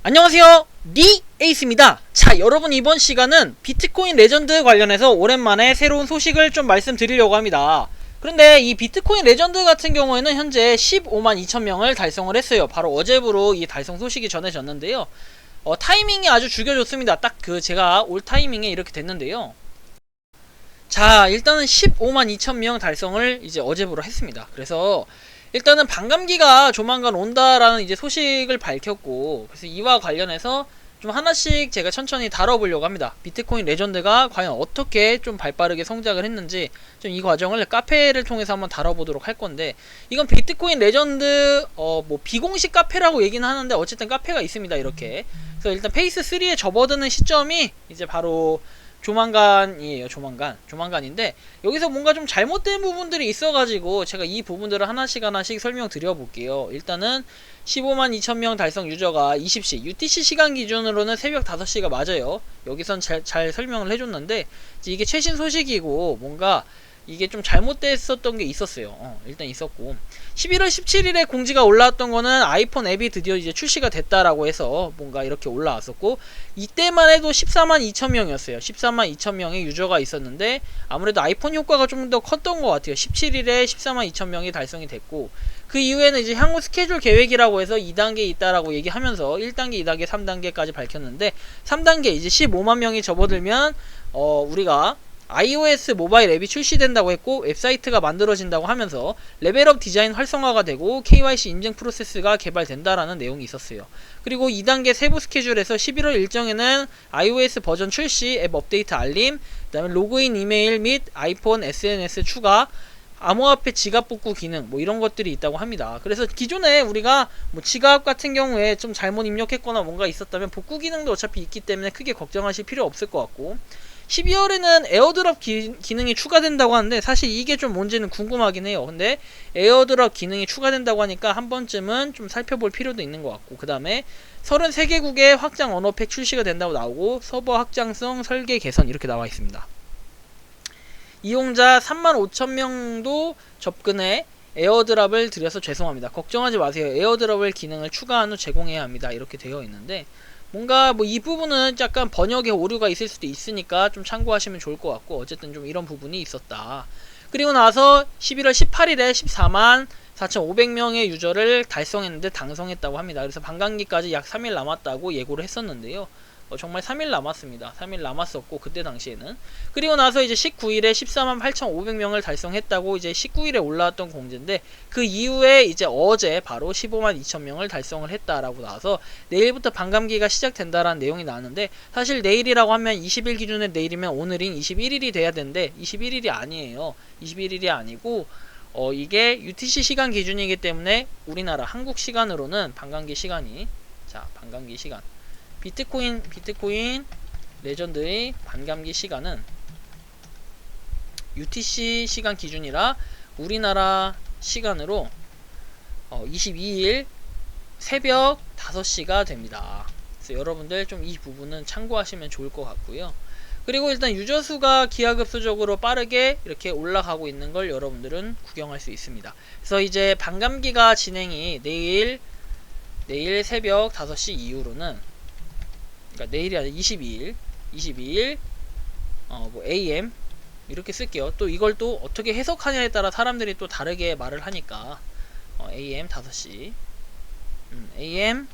안녕하세요, 니 에이스입니다. 자, 여러분, 이번 시간은 비트코인 레전드 관련해서 오랜만에 새로운 소식을 좀 말씀드리려고 합니다. 그런데 이 비트코인 레전드 같은 경우에는 현재 15만 2천명을 달성을 했어요. 바로 어제부로 이 달성 소식이 전해졌는데요. 타이밍이 아주 죽여줬습니다. 딱 제가 올 타이밍에 이렇게 됐는데요. 자, 일단은 15만 2천명 달성을 이제 어제부로 했습니다. 그래서 일단은 반감기가 조만간 온다라는 이제 소식을 밝혔고, 그래서 이와 관련해서 좀 하나씩 제가 천천히 다뤄보려고 합니다. 비트코인 레전드가 과연 어떻게 좀 발빠르게 성장을 했는지 좀 이 과정을 카페를 통해서 한번 다뤄보도록 할 건데, 이건 비트코인 레전드 뭐 비공식 카페라고 얘기는 하는데 어쨌든 카페가 있습니다. 이렇게. 그래서 일단 페이스 3에 접어드는 시점이 이제 바로 조만간이에요. 조만간인데, 여기서 뭔가 좀 잘못된 부분들이 있어가지고 제가 이 부분들을 하나씩 설명드려 볼게요. 일단은 15만 2천명 달성 유저가 20시 UTC 시간 기준으로는 새벽 5시가 맞아요. 여기선 잘 설명을 해줬는데, 이게 최신 소식이고 뭔가 이게 좀 잘못됐었던 게 있었어요. 일단 있었고, 11월 17일에 공지가 올라왔던 거는 아이폰 앱이 드디어 이제 출시가 됐다라고 해서 뭔가 이렇게 올라왔었고, 이때만 해도 14만 2천명이었어요 14만 2천명의 유저가 있었는데, 아무래도 아이폰 효과가 좀 더 컸던 것 같아요. 17일에 14만 2천명이 달성이 됐고, 그 이후에는 이제 향후 스케줄 계획이라고 해서 2단계 있다라고 얘기하면서 1단계, 2단계, 3단계까지 밝혔는데, 3단계 이제 15만 명이 접어들면 우리가 iOS 모바일 앱이 출시된다고 했고, 웹사이트가 만들어진다고 하면서 레벨업 디자인 활성화가 되고 KYC 인증 프로세스가 개발된다라는 내용이 있었어요. 그리고 2단계 세부 스케줄에서 11월 일정에는 iOS 버전 출시, 앱 업데이트 알림, 그 다음에 로그인 이메일 및 아이폰 SNS 추가, 암호화폐 지갑 복구 기능, 뭐 이런 것들이 있다고 합니다. 그래서 기존에 우리가 뭐 지갑 같은 경우에 좀 잘못 입력했거나 뭔가 있었다면 복구 기능도 어차피 있기 때문에 크게 걱정하실 필요 없을 것 같고, 12월에는 에어드롭 기능이 추가된다고 하는데, 사실 이게 좀 뭔지는 궁금하긴 해요. 근데 에어드롭 기능이 추가된다고 하니까 한 번쯤은 좀 살펴볼 필요도 있는 것 같고, 그 다음에 33개국의 확장 언어팩 출시가 된다고 나오고, 서버 확장성 설계 개선 이렇게 나와 있습니다. 이용자 35,000명도 접근해 에어드랍을 드려서 죄송합니다. 걱정하지 마세요. 에어드랍을 기능을 추가한 후 제공해야 합니다. 이렇게 되어 있는데, 뭔가 뭐 이 부분은 약간 번역에 오류가 있을 수도 있으니까 좀 참고하시면 좋을 것 같고, 어쨌든 좀 이런 부분이 있었다. 그리고 나서 11월 18일에 14만 4,500명의 유저를 달성했는데 당성했다고 합니다. 그래서 반감기까지 약 3일 남았다고 예고를 했었는데요. 정말 3일 남았습니다. 3일 남았었고, 그때 당시에는. 그리고 나서 이제 19일에 14만 8,500명을 달성했다고 이제 19일에 올라왔던 공지인데, 그 이후에 이제 어제 바로 15만 2천명을 달성을 했다라고 나와서 내일부터 반감기가 시작된다라는 내용이 나왔는데, 사실 내일이라고 하면 20일 기준의 내일이면 오늘인 21일이 돼야 되는데 21일이 아니에요. 21일이 아니고 이게 UTC 시간 기준이기 때문에 우리나라 한국 시간으로는 반감기 시간이, 자, 반감기 시간, 비트코인 레전드의 반감기 시간은 UTC 시간 기준이라 우리나라 시간으로 22일 새벽 5시가 됩니다. 그래서 여러분들 좀 이 부분은 참고하시면 좋을 것 같고요. 그리고 일단 유저 수가 기하급수적으로 빠르게 이렇게 올라가고 있는 걸 여러분들은 구경할 수 있습니다. 그래서 이제 반감기가 진행이 내일 새벽 5시 이후로는, 그러니까 내일이 아니라 22일 뭐 AM 이렇게 쓸게요. 또 이걸 또 어떻게 해석하냐에 따라 사람들이 또 다르게 말을 하니까 AM 5시 AM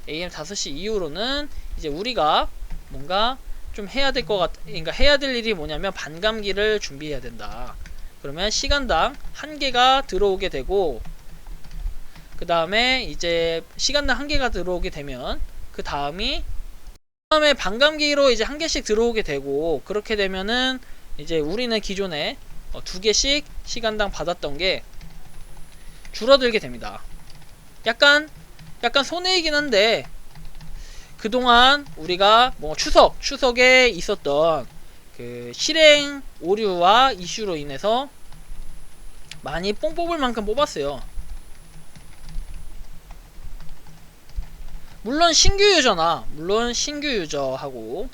5시 이후로는 이제 우리가 뭔가 좀 해야 될 것 그러니까 해야 될 일이 뭐냐면 반감기를 준비해야 된다. 그러면 시간당 1개가 들어오게 되고, 그 다음에 이제 시간당 1개가 들어오게 되면 그 다음에 반감기로 이제 1개씩 들어오게 되고, 그렇게 되면은 이제 우리는 기존에 2개씩 시간당 받았던 게 줄어들게 됩니다. 약간 손해이긴 한데, 그동안 우리가 뭐 추석에 있었던 그 실행 오류와 이슈로 인해서 많이 뽕 뽑을 만큼 뽑았어요. 물론 신규 유저하고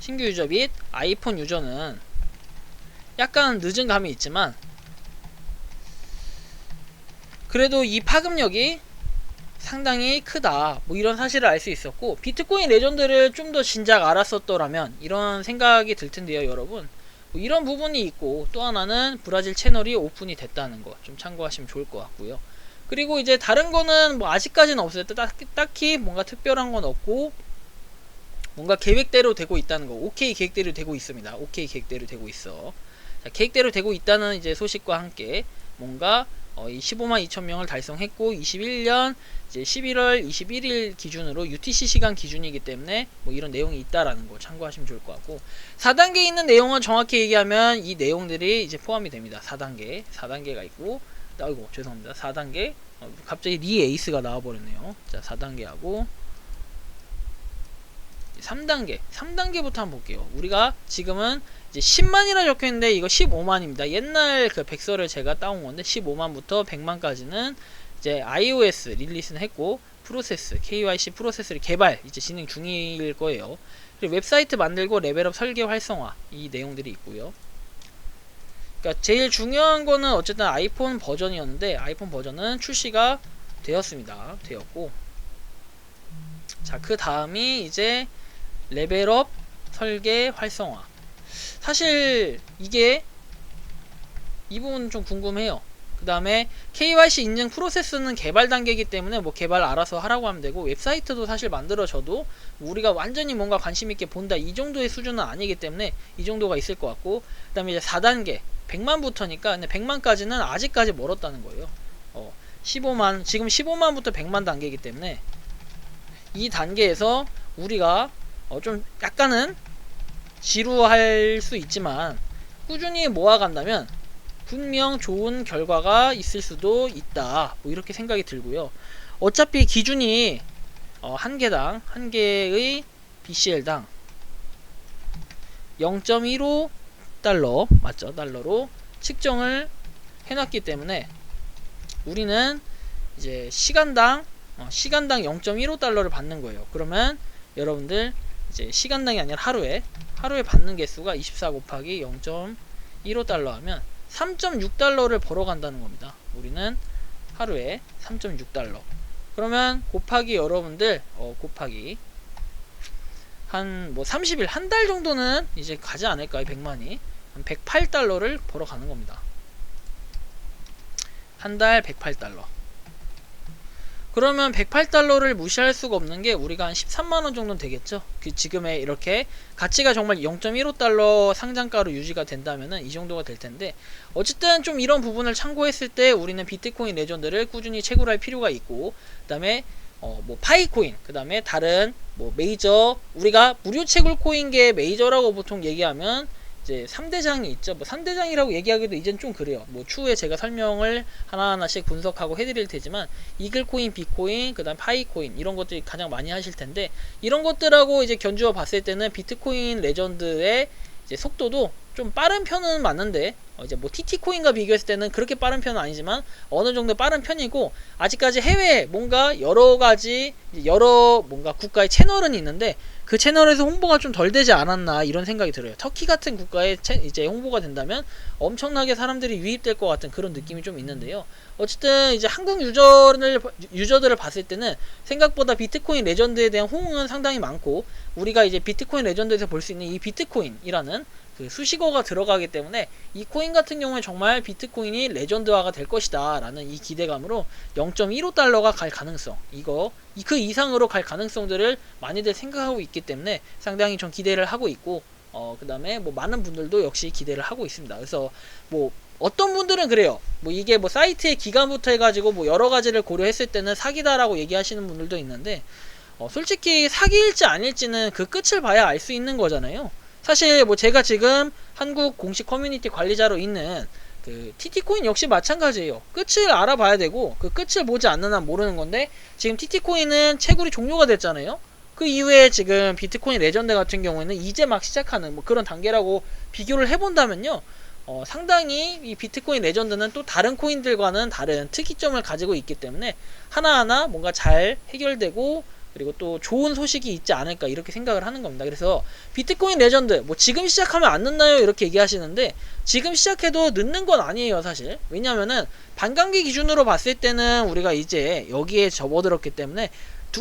신규 유저 및 아이폰 유저는 약간 늦은 감이 있지만, 그래도 이 파급력이 상당히 크다, 뭐 이런 사실을 알 수 있었고, 비트코인 레전드를 좀 더 진작 알았었더라면 이런 생각이 들 텐데요 여러분. 뭐 이런 부분이 있고, 또 하나는 브라질 채널이 오픈이 됐다는 거 좀 참고하시면 좋을 것 같고요. 그리고 이제 다른 거는 뭐 아직까지는 없어요. 딱히 뭔가 특별한 건 없고, 뭔가 계획대로 되고 있다는 거. 오케이, 계획대로 되고 있습니다. 오케이, 계획대로 되고 있어. 자, 계획대로 되고 있다는 이제 소식과 함께 뭔가 이 15만 2천 명을 달성했고, 21년 이제 11월 21일 기준으로 UTC 시간 기준이기 때문에 뭐 이런 내용이 있다라는 거 참고하시면 좋을 것 같고, 4단계에 있는 내용은 정확히 얘기하면 이 내용들이 이제 포함이 됩니다. 4단계가 있고, 아이고 죄송합니다. 4단계 갑자기 리 에이스가 나와버렸네요. 자, 4단계하고 3단계부터 한번 볼게요. 우리가 지금은 이제 10만이라 적혀있는데 이거 15만입니다. 옛날 그 백서를 제가 따온 건데 15만부터 100만까지는 이제 iOS 릴리스는 했고, 프로세스, KYC 프로세스를 개발 이제 진행 중일 거예요. 그리고 웹사이트 만들고 레벨업 설계 활성화 이 내용들이 있고요. 그러니까 제일 중요한 거는 어쨌든 아이폰 버전이었는데 아이폰 버전은 출시가 되었고, 자, 그 다음이 이제 레벨업 설계 활성화. 사실 이게 이 부분 좀 궁금해요. 그 다음에 KYC 인증 프로세스는 개발 단계이기 때문에 뭐 개발 알아서 하라고 하면 되고, 웹사이트도 사실 만들어져도 우리가 완전히 뭔가 관심 있게 본다 이 정도의 수준은 아니기 때문에 이 정도가 있을 것 같고, 그 다음에 이제 4단계 100만부터니까, 근데 100만까지는 아직까지 멀었다는 거예요. 15만, 지금 15만부터 100만 단계이기 때문에 이 단계에서 우리가 좀 약간은 지루할 수 있지만 꾸준히 모아간다면 분명 좋은 결과가 있을 수도 있다, 뭐 이렇게 생각이 들고요. 어차피 기준이 한 개의 BCL당 0.15달러 맞죠? 달러로 측정을 해놨기 때문에 우리는 이제 시간당 0.15달러를 받는 거예요. 그러면 여러분들 이제 시간당이 아니라 하루에 받는 개수가 24 곱하기 0.15달러 하면 3.6달러를 벌어간다는 겁니다. 우리는 하루에 3.6달러. 그러면 곱하기 여러분들 곱하기 한 뭐 30일 한 달 정도는 이제 가지 않을까요? 100만이 한 108달러를 벌어가는 겁니다. 한 달 108달러. 그러면 108달러를 무시할 수가 없는 게 우리가 한 13만원 정도는 되겠죠. 그 지금의 이렇게 가치가 정말 0.15달러 상장가로 유지가 된다면은 이 정도가 될 텐데, 어쨌든 좀 이런 부분을 참고했을 때 우리는 비트코인 레전드를 꾸준히 채굴할 필요가 있고, 그 다음에 뭐 파이코인, 그 다음에 다른 뭐 메이저, 우리가 무료 채굴 코인계 메이저라고 보통 얘기하면 이제 3대장이 있죠. 뭐 3대장이라고 얘기하기도 이젠 좀 그래요. 뭐 추후에 제가 설명을 하나하나씩 분석하고 해드릴 테지만, 이글코인, 비코인, 그 다음 파이코인 이런 것들이 가장 많이 하실 텐데, 이런 것들하고 이제 견주어 봤을 때는 비트코인 레전드의 이제 속도도 좀 빠른 편은 맞는데, 이제 뭐 TT코인과 비교했을 때는 그렇게 빠른 편은 아니지만 어느 정도 빠른 편이고, 아직까지 해외 뭔가 여러 뭔가 국가의 채널은 있는데 그 채널에서 홍보가 좀 덜 되지 않았나 이런 생각이 들어요. 터키 같은 국가에 이제 홍보가 된다면 엄청나게 사람들이 유입될 것 같은 그런 느낌이 좀 있는데요. 어쨌든 이제 한국 유저들을 봤을 때는 생각보다 비트코인 레전드에 대한 호응은 상당히 많고, 우리가 이제 비트코인 레전드에서 볼 수 있는 이 비트코인이라는 그 수식어가 들어가기 때문에 이 코인 같은 경우에 정말 비트코인이 레전드화가 될 것이다 라는 이 기대감으로 0.15달러가 갈 가능성, 그 이상으로 갈 가능성들을 많이들 생각하고 있기 때문에 상당히 좀 기대를 하고 있고, 그 다음에 뭐 많은 분들도 역시 기대를 하고 있습니다. 그래서 뭐 어떤 분들은 그래요. 뭐 이게 뭐 사이트의 기간부터 해가지고 뭐 여러 가지를 고려했을 때는 사기다라고 얘기하시는 분들도 있는데, 솔직히 사기일지 아닐지는 그 끝을 봐야 알 수 있는 거잖아요. 사실 뭐 제가 지금 한국 공식 커뮤니티 관리자로 있는 그 TT코인 역시 마찬가지예요. 끝을 알아봐야 되고, 그 끝을 보지 않는 한 모르는 건데, 지금 TT코인은 채굴이 종료가 됐잖아요. 그 이후에 지금 비트코인 레전드 같은 경우에는 이제 막 시작하는 뭐 그런 단계라고 비교를 해본다면요, 상당히 이 비트코인 레전드는 또 다른 코인들과는 다른 특이점을 가지고 있기 때문에 하나하나 뭔가 잘 해결되고, 그리고 또 좋은 소식이 있지 않을까 이렇게 생각을 하는 겁니다. 그래서 비트코인 레전드 뭐 지금 시작하면 안 늦나요? 이렇게 얘기하시는데, 지금 시작해도 늦는 건 아니에요 사실. 왜냐면은 반감기 기준으로 봤을 때는 우리가 이제 여기에 접어들었기 때문에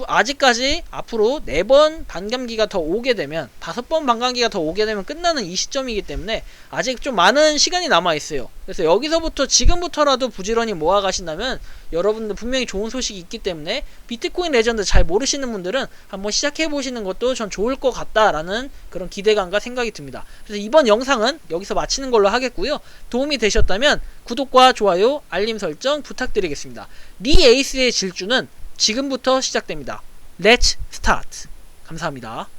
아직까지 앞으로 4번 반감기가 더 오게 되면 5번 반감기가 더 오게 되면 끝나는 이 시점이기 때문에 아직 좀 많은 시간이 남아 있어요. 그래서 여기서부터 지금부터라도 부지런히 모아 가신다면 여러분들 분명히 좋은 소식이 있기 때문에 비트코인 레전드 잘 모르시는 분들은 한번 시작해 보시는 것도 전 좋을 것 같다라는 그런 기대감과 생각이 듭니다. 그래서 이번 영상은 여기서 마치는 걸로 하겠고요. 도움이 되셨다면 구독과 좋아요, 알림 설정 부탁드리겠습니다. 리 에이스의 질주는 지금부터 시작됩니다. Let's start. 감사합니다.